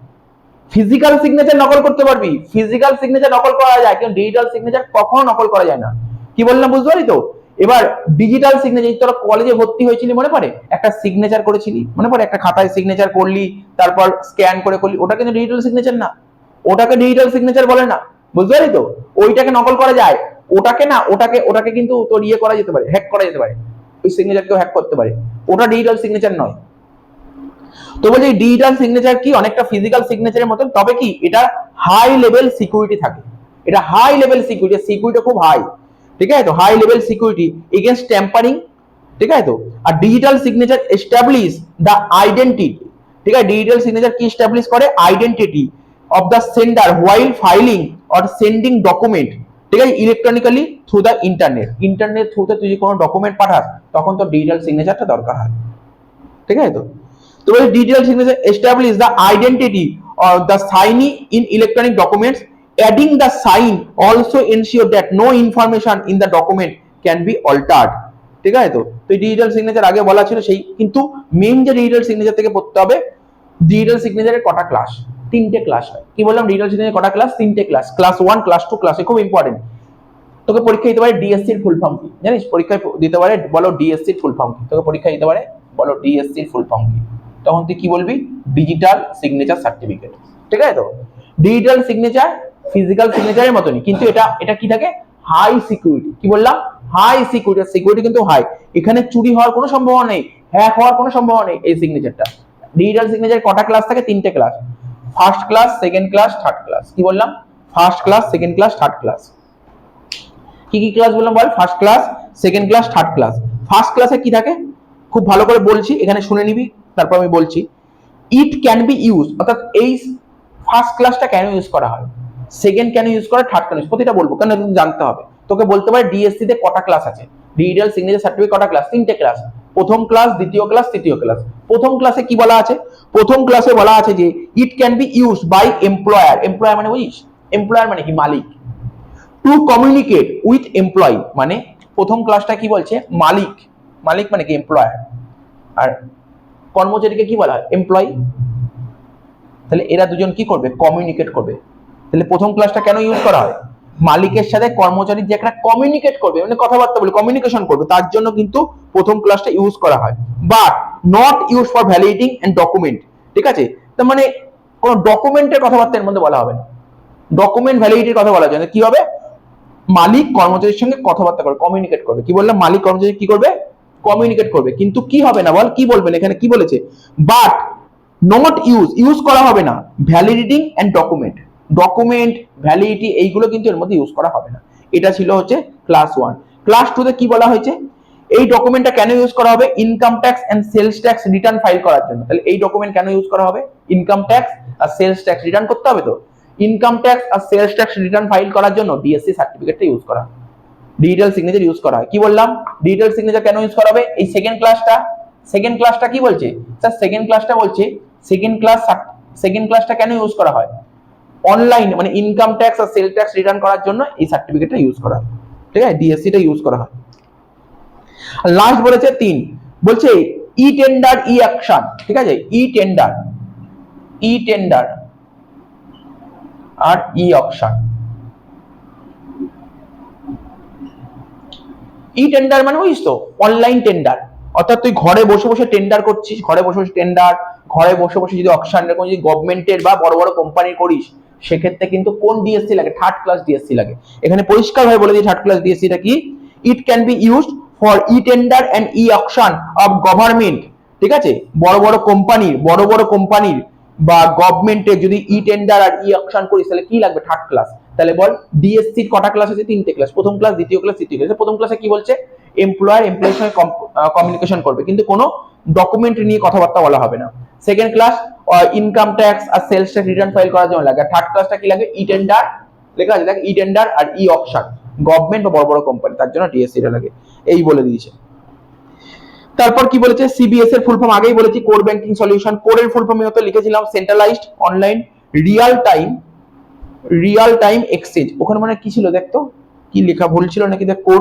ফিজিক্যাল সিগনেচার নকল করতে পারবি, ফিজিক্যাল সিগনেচার নকল করা যায়, কিন্তু ডিজিটাল সিগনেচার কখনো নকল করা যায় না। কি বললাম বুঝতে পারি তো? এবার ডিজিটাল সিগনেচার, তোরা কলেজে ভর্তি হয়েছিলি মনে পড়ে, একটা সিগনেচার করেছিলি মনে পড়ে, একটা খাতায় সিগনেচার করলি, তারপর স্ক্যান করে করলি, ওটা কিন্তু ডিজিটাল সিগনেচার না, ওটাকে ডিজিটাল সিগনেচার বলে না, বুঝতে পারি তো? ওইটাকে নকল করা যায়, ওটাকে কিন্তু তোর ইয়ে করা যেতে পারে, হ্যাক করা যেতে পারে, ওই সিগনেচারকেও হ্যাক করতে পারে, ওটা ডিজিটাল সিগনেচার নয়। তো বলছি ডিজিটাল সিগনেচার কি, অনেকটা ফিজিক্যাল সিগনেচারের মতন, তবে কি এটা হাই লেভেল সিকিউরিটি থাকে, এটা হাই লেভেল সিকিউরিটি খুব হাই, ঠিক আছে তো, high level security against tampering, ঠিক আছে তো। আর digital signature establish the identity, ঠিক আছে, ডিজিটাল সিগনেচার কি এস্টাবলিশ করে, identity of the sender while filing or sending document, ঠিক আছে, ইলেকট্রনিক্যালি থ্রু দ্য ইন্টারনেট থ্রুতে তুই যে কোনো ডকুমেন্ট পাঠাস তখন তো ডিজিটাল সিগনেচারটা দরকার হয়, ঠিক আছে তো। তো বলে digital signature establish the identity of the signee in electronic documents, adding the sign also ensure that no information in the document can be altered, ঠিক আছে তো। তো ডিজিটাল সিগনেচার আগে বলা ছিল সেই, কিন্তু মেইন যে ডিজিটাল সিগনেচার থেকে পড়তে হবে, ডিজিটাল সিগনেচারের কটা ক্লাস, 3টে ক্লাস হয়। কি বললাম, ডিজিটাল সিগনেচার কটা ক্লাস, 3টে ক্লাস, ক্লাস 1 ক্লাস 2 ক্লাস, খুব ইম্পর্টেন্ট। তোকে পরীক্ষা দিতে পারে ডিএসসির ফুল ফর্ম কি জানিস, পরীক্ষায় দিতে পারে, বলো ডিএসসির ফুল ফর্ম কি, তোকে পরীক্ষা দিতে পারে, বলো ডিএসসির ফুল ফর্ম কি, তখন তুই কি বলবি, ডিজিটাল সিগনেচার সার্টিফিকেট, ঠিক আছে তো। ডিজিটাল সিগনেচার ফিজিক্যাল সিগনেচারের মতনই, কিন্তু এটা কি থাকে, হাই সিকিউরিটি। কি বললাম, হাই সিকিউরিটি কিন্তু হাই, এখানে চুরি হওয়ার কোনো সম্ভাবনা নেই, হ্যাক হওয়ার কোনো সম্ভাবনা নেই এই সিগনেচারটা। ডিজিটাল সিগনেচার কটা ক্লাস থাকে, 3টে class. First class, second class, third class. কি বললাম? First class, second class, third class. কি কি ক্লাস বললাম বল? First class, second class, third class. First ক্লাসে কি থাকে? খুব ভালো করে বলছি, এখানে শুনে নিবি, তারপর আমি বলছি। ইট ক্যান বি ইউজ, অর্থাৎ এই ফার্স্ট ক্লাসটা কেন ইউজ করা হয়, সেকেন্ড কেন ইউজ করা, থার্ড কেন ইউজ, প্রতিটা বলবো, কেন তুমি জানতে হবে। তোকে বলতে পারে ডিএসসি তে কটা ক্লাস আছে, ডিজিটাল সিগনেচার সার্টিফিকেট কটা ক্লাস, 3টে ক্লাস। প্রথম ক্লাস, দ্বিতীয় ক্লাস, তৃতীয় ক্লাস। প্রথম ক্লাসে কি বলা আছে? প্রথম ক্লাসে বলা আছে যে it can be use by employer. Employer মানে বুঝিস? এমপ্লয়ার মানে কি? মালিক। টু কমিউনিকেট উইথ এমপ্লয়ি, মানে প্রথম ক্লাসটা কি বলছে? মালিক। মালিক মানে কি? এমপ্লয়ার। আর কর্মচারীকে কি বলা হয়? এমপ্লয়ি। তাহলে এরা দুজন কি করবে? কমিউনিকেট করবে। তাহলে প্রথম ক্লাসটা কেন ইউজ করা হয়? মালিকের সাথে কর্মচারী যে একটা কমিউনিকেট করবে, মানে কথাবার্তা বলে কমিউনিকেশন করবে, তার জন্য কিন্তু প্রথম ক্লাসটা ইউজ করা হয়। But not use for validating and document. ঠিক আছে? তার মানে কোন ডকুমেন্টের কথাবার্তা এর মধ্যে বলা হবে না। ডকুমেন্ট ভ্যালিডিটির কথা বলা যায় না। কি হবে? মালিক কর্মচারীর সঙ্গে কথাবার্তা করবে, কমিউনিকেট করবে। কি বললাম? মালিক কর্মচারী কি করবে? কমিউনিকেট করবে। কিন্তু কি হবে না বল? কি বলবেন এখানে? কি বলেছে? বাট নট ইউজ, ইউজ করা হবে না ভ্যালিডিটিং এন্ড ডকুমেন্ট। ডকুমেন্ট, ভ্যালিডিটি এইগুলো কিন্তু এর মধ্যে ইউজ করা হবে না। এটা ছিল হচ্ছে ক্লাস 1। ক্লাস 2 তে কি বলা হয়েছে? এই ডকুমেন্টটা কেন ইউজ করা হবে? Income tax and sales tax return file করার জন্য। তাহলে এই ডকুমেন্ট কেন ইউজ করা হবে? ইনকাম ট্যাক্স আর সেলস ট্যাক্স রিটার্ন করতে হবে, তো ইনকাম ট্যাক্স আর সেলস ট্যাক্স রিটার্ন ফাইল করার জন্য ডিএসসি সার্টিফিকেটটা ইউজ করা হয়, ডিজিটাল সিগনেচার ইউজ করা হয়। কি বললাম? ডিজিটাল সিগনেচার কেন ইউজ করা হবে? এই সেকেন্ড ক্লাসটা কি বলছে স্যার? সেকেন্ড ক্লাসটা বলছে সেকেন্ড ক্লাসটা কেন ইউজ করা হয়? অনলাইন মানে ইনকাম ট্যাক্স আর সেল ট্যাক্স রিটার্ন করার জন্য এই সার্টিফিকেটটা ইউজ করা হয়। ঠিক আছে? ডিএসসিটা ইউজ করা হয়। লাস্ট বলেছে 3, বলছে ই টেন্ডার, ই অ্যাকশন। ঠিক আছে? ই টেন্ডার আর ই অকশন। ই টেন্ডার মানে বুঝিস তো? Online tender. অর্থাৎ তুই ঘরে বসে বসে টেন্ডার করছিস, ঘরে বসে বসে টেন্ডার, ঘরে বসে বসে যদি অকশন এরকম যদি গভর্নমেন্টের বা বড় বড় কোম্পানি করিস, সেক্ষেত্রে কিন্তু কোন ডিএসসি লাগে? থার্ড ক্লাস ডিএসসি লাগে। এখানে পরিষ্কার ভাবে বলে দিই থার্ড ক্লাস ডিএসসিটা কি। It can be used for E tender and E auction of government. ঠিক আছে? বড় বড় কোম্পানির বা গভর্নমেন্টের যদি ই টেন্ডার আর ই অকশন করিস, তাহলে কি লাগবে? Third class. তাহলে বল ডিএসসির কটা ক্লাস আছে? 3টে ক্লাস। প্রথম ক্লাস, দ্বিতীয় ক্লাস, তৃতীয় ক্লাস। প্রথম ক্লাসে কি বলছে? এমপ্লয়ের সঙ্গে কমিউনিকেশন করবে, কিন্তু কোনো ডকুমেন্ট নিয়ে কথাবার্তা বলা হবে না। সেকেন্ড ক্লাস ইনকাম ট্যাক্স আর সেলস ট্যাক্স রিটার্ন ফাইল করার জন্য লাগে। থার্ড ক্লাসটা কি লাগে? ই টেন্ডার, লেখা আছে দেখ, ই টেন্ডার আর ই অকশন, গভর্নমেন্ট বা বড় বড় কোম্পানি, তার জন্য ডিএসসিটা লাগে। এই বলে দিয়েছে। তারপর কি বলেছে? সিবিএস এর ফুল ফর্ম আগেই বলেছি, কোর ব্যাংকিং সলিউশন। কোরের ফুল ফর্ম হতে লিখেছিলাম centralised online Real time exchange. ওখানে মানে কি ছিল দেখতো? কি লেখা ভুল ছিল নাকি? দেখ, কোর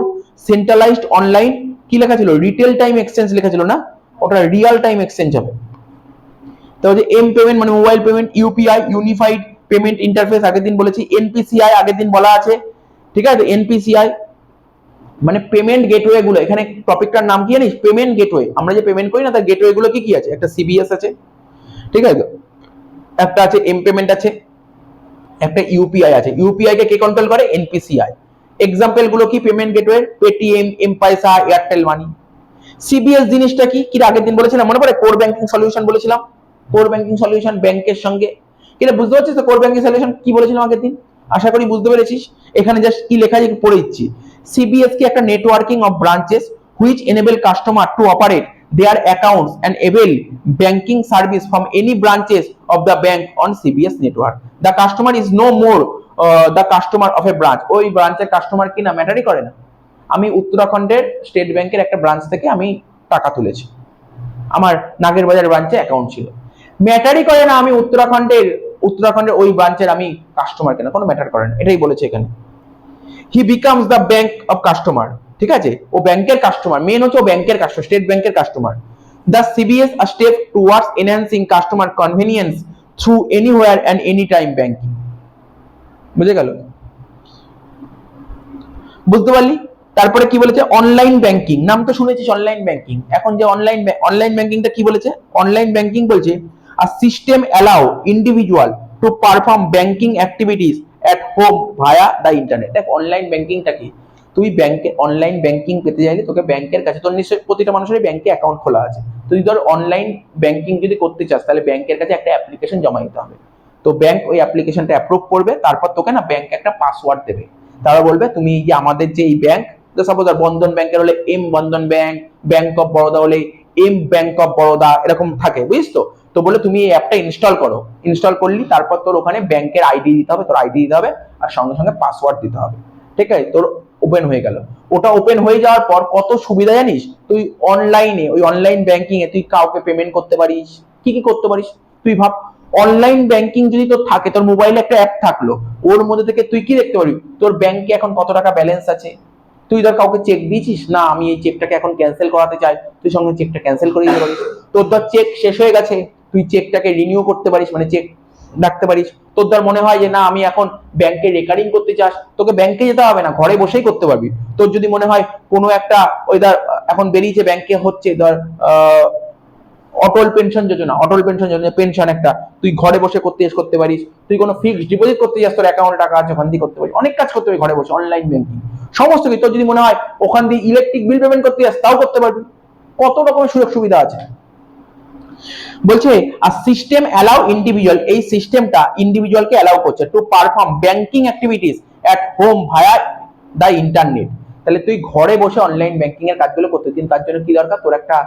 সেন্ট্রালাইজড অনলাইন কি লেখা ছিল? রিটেল টাইম এক্সচেঞ্জ লেখা ছিল না? ওটা রিয়াল টাইম এক্সচেঞ্জ হবে। তাহলে এম পেমেন্ট মানে mobile payment, UPI unified payment interface আগের দিন বলেছি, এনপিসিআই আগের দিন বলা আছে। ঠিক আছে? এনপিসিআই মানে পেমেন্ট গেটওয়ে গুলো। এখানে টপিকটার নাম কি জানিস? Payment gateway. আমরা যে পেমেন্ট করি না, তার গেটওয়ে গুলো কি কি আছে? একটা সিবিএস আছে, ঠিক আছে, একটা আছে এম পেমেন্ট আছে, একটা ইউপিআই আছে। ইউপিআই কে কন্ট্রোল করে? এনপিসিআই। এক্সাম্পল গুলো কি পেমেন্ট গেটওয়ে? পেটিএম, এম পয়সা, এয়ারটেল মানি। সিবিএস জিনিসটা কি? কি আগের দিন বলেছিলাম মনে পড়ে? কোর ব্যাংকিং সলিউশন বলেছিলাম। কোর ব্যাংকিং সলিউশন ব্যাংকের সঙ্গে, কিরে বুঝতে পারছিস তো কোর ব্যাংকিং সলিউশন কি বলেছিলাম আগের দিন? আশা করি বুঝতে পেরেছিস। এখানে জাস্ট কি লেখা আছে পড়ে দিচ্ছি। সিবিএস কি একটা networking of branches which enable customer to operate their accounts and avail banking service from any branches of the bank on CBS network. The customer is no more the customer of a branch. ওই ব্রাঞ্চের কাস্টমার কি না ম্যাটারই করে না। আমি উত্তরাখণ্ডের স্টেট ব্যাংকের একটা ব্রাঞ্চ থেকে আমি টাকা তুলেছি, আমার নাগের বাজার ব্রাঞ্চে অ্যাকাউন্ট ছিল, ম্যাটারই করে না আমি উত্তরাখণ্ডের ওই ব্রাঞ্চের আমি কাস্টমার কিনা, কোনো ম্যাটার করে না। এটাই বলেছে এখানে। He becomes the bank of customer. ঠিক আছে? ও ব্যাংকের কাস্টমার, মেন হচ্ছে ও ব্যাংকের কাস্টমার, স্টেট ব্যাংকের customer. The CBS a step towards enhancing customer convenience through anywhere and any time banking. বুঝে গেল? বুঝতে পারলি? তারপরে কি বলেছে? Online banking. নাম তো শুনেছিস অনলাইন ব্যাংকিং। এখন যে অনলাইন ব্যাংকিংটা কি বলেছে? অনলাইন ব্যাংকিং বলছে a system allow individual to perform banking activities at home via the internet. দেখ, অনলাইন ব্যাংকিংটা কি? তুই ব্যাংকে অনলাইন ব্যাংকিং পেতে চাইলে তোকে ব্যাংকের কাছে, তোর নিশ্চয়ই প্রতিটা মানুষেরই ব্যাংকে অ্যাকাউন্ট খোলা আছে, তুই ধর অনলাইন ব্যাংকিং যদি করতে চাস, তাহলে ব্যাংকের কাছে একটা অ্যাপ্লিকেশন জমা দিতে হবে। তো ব্যাংক ওই অ্যাপ্লিকেশনটা অ্যাপ্রুভ করবে, তারপর তোকে না ব্যাংক একটা পাসওয়ার্ড দেবে। তারা বলবে তুমি যে আমাদের যে এই ব্যাংক, সাপোজ বন্ধন ব্যাংকের হলে M Bandhan bank, bank of Baroda হলে এম ব্যাংক অফ বরোদা, এরকম থাকে, বুঝিস তো। তো বলে তুমি এই অ্যাপটা ইনস্টল করো, ইনস্টল করলি তারপর তোর ওখানে ব্যাংকের আইডি দিতে হবে, তোর আইডি দিতে হবে আর সঙ্গে সঙ্গে পাসওয়ার্ড দিতে হবে, ঠিক আছে? তোর ওপেন হয়ে গেল। ওটা ওপেন হয়ে যাওয়ার পর কত সুবিধা জানিস, তুই অনলাইনে ওই অনলাইন ব্যাংকিং এ তুই কাউকে পেমেন্ট করতে পারিস। কি কি করতে পারিস তুই ভাব, অনলাইন ব্যাংকিং যদি তোর থাকে, তোর মোবাইলে একটা অ্যাপ থাকলো, ওর মধ্যে থেকে তুই কি দেখতে পারবি, তোর ব্যাংকে এখন কত টাকা ব্যালেন্স আছে। তুই ধর কাউকে চেক দিয়েছিস, না আমি এই চেকটাকে এখন ক্যান্সেল করাতে চাই, তুই সঙ্গে চেকটা ক্যান্সেল করে দিতে পারিস। তোর ধর চেক শেষ হয়ে গেছে, তুই চেকটাকে রিনিউ করতে পারিস, মানে চেক রাখতে পারিস। তোর ধর মনে হয় যে না আমি এখন ব্যাংকে রেকারিং করতে চাস, তোকে ব্যাংকে যেতে হবে না, ঘরে বসেই করতে পারবি। তোর যদি মনে হয় কোনো একটা ওই ধর এখন বেরিয়েছে ব্যাংকে হচ্ছে ধর অটল পেনশন যোজনা, অটল পেনশন যোজনা পেনশন একটা, তুই ঘরে বসে করতে পারিস। তুই কোনো ফিক্সড ডিপোজিট করতে যাস, তোর অ্যাকাউন্টে টাকা আছে, ওখান দিয়ে করতে পারিস। অনেক কাজ করতে পারবি ঘরে বসে, অনলাইন ব্যাংকিং সমস্ত কিছু। তোর যদি মনে হয় ওখান দিয়ে ইলেকট্রিক বিল পেমেন্ট করতে যাস, তাও করতে পারবি। কত রকমের সুযোগ সুবিধা আছে। বলছে আর সিস্টেম অ্যালাউ ইন্ডিভিজুয়াল, এই সিস্টেমটা ইন্ডিভিজুয়ালকে অ্যালাউ করছে two perform banking activities at home via the internet. তাহলে তুই ঘরে বসে অনলাইন ব্যাংকিং এর কাজগুলো করতে, কিন্তু তার জন্য কি দরকার, তোর একটা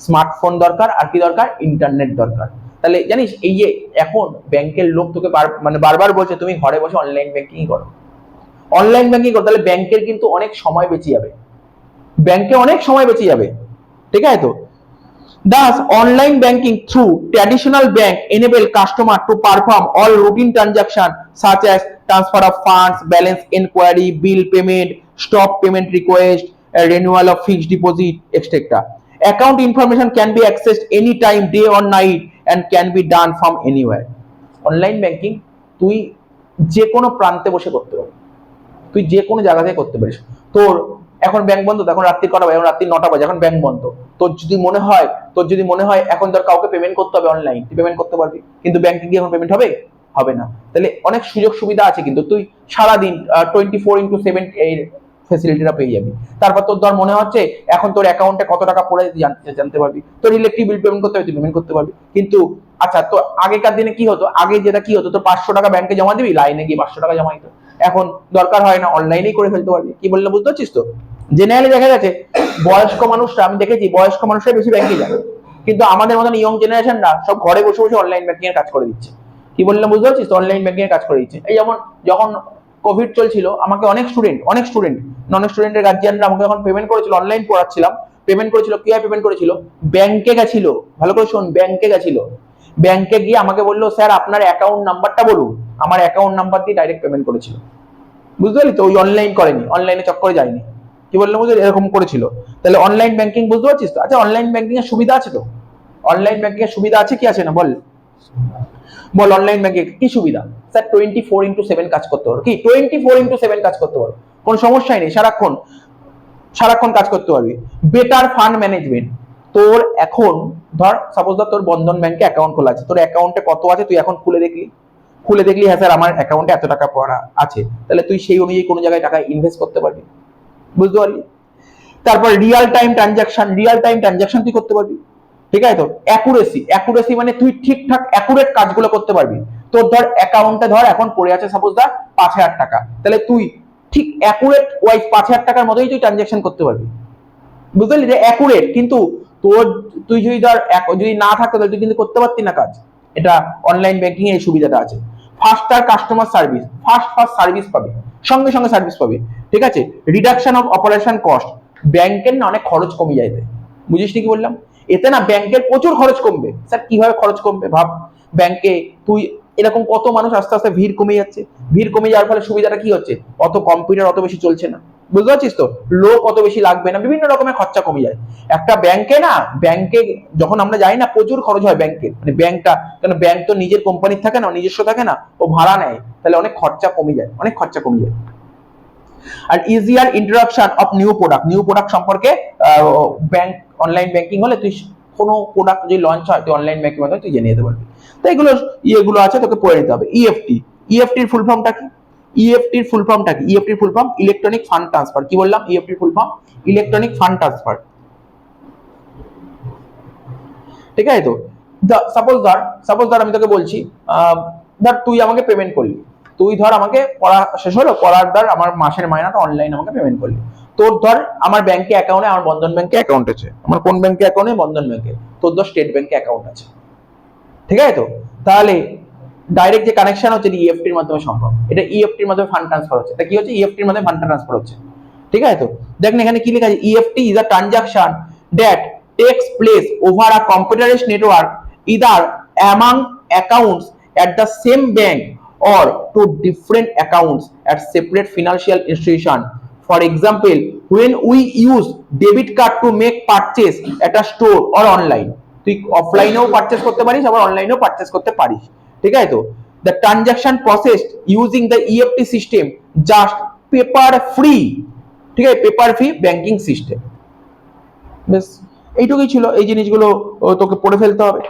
স্মার্টফোন দরকার, আর কি দরকার, ইন্টারনেট দরকার। তাহলে জানিস এই যে এখন ব্যাংকের লোক তোকে বারবার বলছে তুমি ঘরে বসে অনলাইন ব্যাংকিং করো, অনলাইন ব্যাংকিং করো, তাহলে ব্যাংকের কিন্তু অনেক সময় বেঁচে যাবে, ব্যাংকে অনেক সময় বেঁচে যাবে, ঠিক আছে? তো thus online banking through traditional bank enable customer to perform all routine transactions such as transfer of funds, balance inquiry, bill payment, stop payment request, renewal of fixed deposit, etc. Account information can be accessed anytime, day or night, and can be done from anywhere. Online banking তুই যে কোনো প্রান্তে বসে করতে পারবি, তুই যে কোনো জায়গা থেকে করতে পারিস। তোর এখন ব্যাংক বন্ধ, এখন রাত্রি কটা বাজে, এখন রাত্রি 9টা বাজে, এখন ব্যাংক বন্ধ। তোর যদি মনে হয় এখন ধর কাউকে পেমেন্ট করতে হবে অনলাইন, তুই পেমেন্ট করতে পারবি, কিন্তু ব্যাংকে গিয়ে এখন পেমেন্ট হবে হবে না। তাহলে অনেক সুযোগ সুবিধা আছে, কিন্তু তুই সারাদিন 24/7 এই ফ্যাসিলিটিটা পেয়ে যাবি। তারপর তোর ধর মনে হচ্ছে এখন তোর অ্যাকাউন্টে কত টাকা পড়ে জানতে পারবি, তোর ইলেকট্রিক বিল পেমেন্ট করতে হবে, তুই পেমেন্ট করতে পারবি। কিন্তু আচ্ছা, তো আগেকার দিনে কি হতো, আগে যেটা কি হতো, তোর 500 টাকা ব্যাংকে জমা দিবি, লাইনে গিয়ে 500 টাকা জমা দিত। এখন দরকার হয় না, অনলাইনেই করে ফেলতে পারবি। কি বললে বুঝতে পারছিস তো? জেনারেলি দেখা গেছে বয়স্ক মানুষরা, আমি দেখেছি বয়স্ক মানুষরা বেশি ব্যাংকে যায়, কিন্তু আমাদের মতন ইয়ং জেনারেশনরা সব ঘরে বসে বসে অনলাইন ব্যাংকিং এর কাজ করে দিচ্ছে। কি বললাম বুঝতে পারছিস তো? অনলাইন ব্যাংকিং এর কাজ করে দিচ্ছে। এই যেমন যখন কোভিড চলছিল, আমাকে অনেক স্টুডেন্ট নন স্টুডেন্টের গার্জিয়ানরা আমাকে যখন পেমেন্ট করেছিল, অনলাইন পড়াচ্ছিলাম, পেমেন্ট করেছিল, কিভাবে পেমেন্ট করেছিল, ব্যাংকে গেছিল, ভালো করে শোন, ব্যাংকে গেছিল, ব্যাংকে গিয়ে আমাকে বললো স্যার আপনার অ্যাকাউন্ট নাম্বারটা বলুন, আমার অ্যাকাউন্ট নাম্বার দিয়ে ডাইরেক্ট পেমেন্ট করেছিল। বুঝতে পারলি তো? ওই অনলাইন করেনি, অনলাইনে চক্করে যায়নি। কি বললাম বুঝলি? এরকম করেছিল। তাহলে অনলাইন ব্যাংকিং বুঝতে পারছিস তো? আচ্ছা, অনলাইন ব্যাংকিং এর সুবিধা আছে তো? অনলাইন ব্যাংকিং এর সুবিধা আছে কি আছে না বল? বল অনলাইন ব্যাংকিং কি সুবিধা? স্যার 24/7 কাজ করতে পারো। কি 24/7 কাজ করতে পারো, কোনো সমস্যাই নেই, সারাক্ষণ কাজ করতে পারবি। বেটার ফান্ড ম্যানেজমেন্ট, তোর এখন ধর সাপোজ ধর তোর বন্ধন ব্যাংকে অ্যাকাউন্ট খোলা আছে, তোর অ্যাকাউন্টে কত আছে তুই এখন খুলে দেখলি হ্যাঁ স্যার আমার অ্যাকাউন্টে এত টাকা পড়া আছে, তাহলে তুই সেই অনুযায়ী কোনো জায়গায় টাকা ইনভেস্ট করতে পারবি। বুঝতে পারলি? তারপর রিয়েল টাইম ট্রানজাকশন তুই করতে পারবি, ঠিক আছে তো? অ্যাকুরেসি মানে তুই ঠিকঠাক অ্যাকুরেট কাজগুলো করতে পারবি। তোর ধর অ্যাকাউন্টে ধর এখন পড়ে আছে সাপোজ ধর 5,000 টাকা, তাহলে তুই ঠিক অ্যাকুরেট ওই 5,000 টাকার মতোই তুই ট্রানজাকশন করতে পারবি। বুঝতে পারলি? যে অ্যাকুরেট, কিন্তু তুই যদি ধর যদি না থাকতো তাহলে তুই কিন্তু করতে পারতি না কাজ। এটা অনলাইন ব্যাংকিং এর সুবিধাটা আছে। ফাস্টার কাস্টমার সার্ভিস, ফাস্ট সার্ভিস পাবি, সঙ্গে সঙ্গে সার্ভিস পাবি, ঠিক আছে? রিডাকশন অফ অপারেশন কস্ট, ব্যাংকের না অনেক খরচ কমে যায়। বুঝিস কি বললাম? এতে না ব্যাংকের প্রচুর খরচ কমবে। স্যার কিভাবে খরচ কমবে? ভাব, ব্যাংকে তুই এরকম কত মানুষ আস্তে আস্তে ভিড় কমে যাচ্ছে, ভিড় কমে যাওয়ার ফলে সুবিধাটা কি হচ্ছে, অত কম্পিউটার অত বেশি চলছে না, বুঝতে পারছিস তো? লোক অত বেশি লাগবে না, বিভিন্ন রকমের খরচা কমে যায়। একটা ব্যাংকে যখন আমরা যাই না, প্রচুর খরচ হয় ব্যাংকে, মানে ব্যাংকটা, কারণ ব্যাংক তো নিজের কোম্পানির থাকে না, নিজস্ব থাকে না, ও ভাড়া নেয়, তাহলে অনেক খরচা কমে যায়। আর easier introduction of new product সম্পর্কে ব্যাংক অনলাইন ব্যাংকিং হলে তুই কোনো প্রোডাক্ট যদি লঞ্চ হয় তুই অনলাইন ব্যাংকিং মাধ্যমে তুই জেনে যেতে পারবি। তো এগুলো আছে, তোকে পড়ে নিতে হবে। ইএফটির ফুল ফর্মটা কি? ইএফটির full form electronic fund transfer. কি বললাম? ইএফটির full form electronic fund transfer, ঠিক আছে তো? সাপোজ ধর আমি তোকে বলছি ধর তুই আমাকে পেমেন্ট করলি, তুই ধর আমাকে পড়া শেষ হলো, পড়ার ধর আমার মাসের মাইনাটা অনলাইন আমাকে পেমেন্ট করলি, তোর ধর আমার ব্যাংকে অ্যাকাউন্টে, আমার বন্ধন ব্যাংকে অ্যাকাউন্ট আছে, আমার কোন ব্যাংকে অ্যাকাউন্টে, বন্ধন ব্যাংকে, তোর ধর স্টেট ব্যাংকে অ্যাকাউন্ট আছে, ঠিক আছে? তো তাহলে ডাইরেক্ট যে কানেকশন হচ্ছে ইএফটি এর মাধ্যমে সম্ভব, এটা ইএফটি এর মাধ্যমে ফান্ড ট্রান্সফার হচ্ছে, এটা কি হচ্ছে, ইএফটি এর মাধ্যমে ফান্ড ট্রান্সফার হচ্ছে, ঠিক আছে? তো দেখেন এখানে কি লেখা আছে, EFT is a transaction that takes place over a computerised network either among accounts at the same bank or to different accounts at separate financial institution. For example, when we use debit card to make purchase at a store or online, তুই অফলাইনেও পারচেজ করতে পারিস, আবার অনলাইনেও পারচেজ করতে পারিস, ঠিক আছে? তো the transaction processed using the EFT system just paper free, ঠিক আছে, পেপার ফ্রি ব্যাংকিং সিস্টেম। বেশ এইটুকুই ছিল, এই জিনিসগুলো তোকে পড়ে ফেলতে হবে।